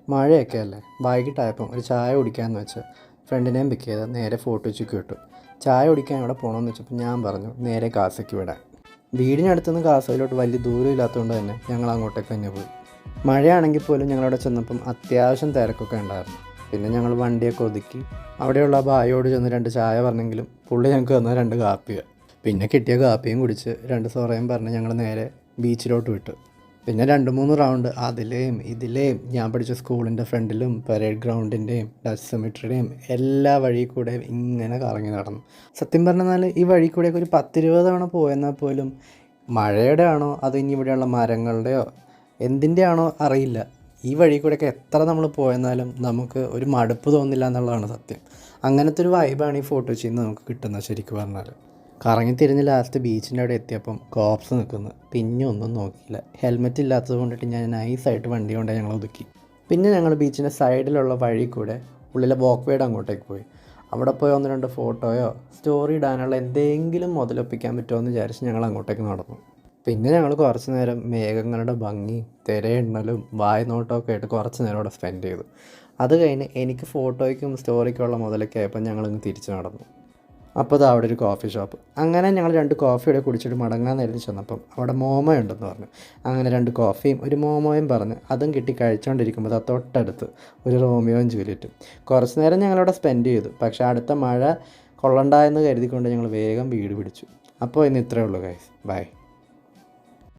മഴയൊക്കെ അല്ലേ, വൈകിട്ടായപ്പം ഒരു ചായ കുടിക്കാമെന്ന് വെച്ച് ഫ്രണ്ടിനെയും പിക്ക് ചെയ്ത് നേരെ ഫോട്ടോ വെച്ചിക്ക് വിട്ടു. ചായ കുടിക്കാൻ ഇവിടെ പോകണമെന്ന് വെച്ചപ്പോൾ ഞാൻ പറഞ്ഞു നേരെ കാസയ്ക്ക് വിടാൻ. വീടിനടുത്തുനിന്ന് കാസയിലോട്ട് വലിയ ദൂരം ഇല്ലാത്തതുകൊണ്ട് തന്നെ ഞങ്ങൾ അങ്ങോട്ടേക്ക് തന്നെ പോയി. മഴയാണെങ്കിൽ പോലും ഞങ്ങളവിടെ ചെന്നപ്പം അത്യാവശ്യം തിരക്കൊക്കെ ഉണ്ടായിരുന്നു. പിന്നെ ഞങ്ങൾ വണ്ടിയൊക്കെ ഒതുക്കി അവിടെയുള്ള ആ ബായോട് ചെന്ന് 2 ചായ പറഞ്ഞെങ്കിലും പുള്ളി ഞങ്ങൾക്ക് തന്ന 2 കാപ്പിയാണ്. പിന്നെ കിട്ടിയ കാപ്പിയും കുടിച്ച് 2 സൊറയും പറഞ്ഞ് ഞങ്ങൾ നേരെ ബീച്ചിലോട്ട് വിട്ടു. പിന്നെ 2-3 റൗണ്ട് അതിലെയും ഇതിലെയും ഞാൻ പഠിച്ച സ്കൂളിൻ്റെ ഫ്രണ്ടിലും പരേഡ് ഗ്രൗണ്ടിൻ്റെയും ഡച്ച് സെമിട്രിയുടെയും എല്ലാ വഴി കൂടെയും ഇങ്ങനെ കറങ്ങി നടന്നു. സത്യം പറഞ്ഞാൽ ഈ വഴി കൂടെയൊക്കെ ഒരു 10-20 തവണ പോയെന്നാൽ പോലും മഴയുടെ ആണോ അതോ ഇനി ഇവിടെയുള്ള മരങ്ങളുടെയോ എന്തിൻ്റെ ആണോ അറിയില്ല, ഈ വഴി കൂടെയൊക്കെ എത്ര നമ്മൾ പോയെന്നാലും നമുക്ക് ഒരു മടുപ്പ് തോന്നില്ല എന്നുള്ളതാണ് സത്യം. അങ്ങനത്തെ ഒരു വൈബാണ് ഈ ഫോട്ടോ ചെയ്യുന്നത് നമുക്ക് കിട്ടുന്നത്. ശരിക്കും പറഞ്ഞാൽ കറങ്ങിത്തിരിഞ്ഞ് ലാസ്റ്റ് ബീച്ചിൻ്റെ അവിടെ എത്തിയപ്പം കോപ്സ് നിൽക്കുന്നു. പിന്നെ ഒന്നും നോക്കിയില്ല, ഹെൽമെറ്റ് ഇല്ലാത്തത് കൊണ്ടിട്ട് ഞാൻ നൈസായിട്ട് വണ്ടി കൊണ്ടേ ഞങ്ങൾ ഒതുക്കി. പിന്നെ ഞങ്ങൾ ബീച്ചിൻ്റെ സൈഡിലുള്ള വഴി കൂടെ ഉള്ളിലെ വാക്ക് വേയുടെ അങ്ങോട്ടേക്ക് പോയി. അവിടെ പോയി 1-2 ഫോട്ടോയോ സ്റ്റോറി ഇടാനുള്ള എന്തെങ്കിലും മുതലൊപ്പിക്കാൻ പറ്റുമോ എന്ന് വിചാരിച്ച് ഞങ്ങൾ അങ്ങോട്ടേക്ക് നടന്നു. പിന്നെ ഞങ്ങൾ കുറച്ച് നേരം മേഘങ്ങളുടെ ഭംഗി, തിരയെണ്ണലും വായ്നോട്ടമൊക്കെ ആയിട്ട് കുറച്ച് നേരം അവിടെ സ്പെൻഡ് ചെയ്തു. അത് കഴിഞ്ഞ് എനിക്ക് ഫോട്ടോയ്ക്കും സ്റ്റോറിക്കുള്ള മുതലൊക്കെ ആയപ്പോൾ ഞങ്ങളിങ്ങ് തിരിച്ച് നടന്നു. അപ്പോൾ അത് അവിടെ ഒരു കോഫി ഷോപ്പ്. അങ്ങനെ ഞങ്ങൾ 2 കോഫിയുടെ കുടിച്ചിട്ട് മടങ്ങാൻ നേരത്തെ ചെന്നപ്പം അവിടെ മോമോ ഉണ്ടെന്ന് പറഞ്ഞു. അങ്ങനെ 2 കോഫിയും ഒരു മോമോയും പറഞ്ഞ് അതും കിട്ടി കഴിച്ചുകൊണ്ടിരിക്കുമ്പോൾ തൊട്ടടുത്ത് ഒരു റോമിയോയും ജൂലിയറ്റും. കുറച്ച് നേരം ഞങ്ങളവിടെ സ്പെൻഡ് ചെയ്തു. പക്ഷേ അടുത്ത മഴ കൊള്ളണ്ട എന്ന് കരുതിക്കൊണ്ട് ഞങ്ങൾ വേഗം വീട് പിടിച്ചു. അപ്പോൾ ഇന്ന് ഇത്രയേ ഉള്ളൂ ഗൈസ്. ബൈ.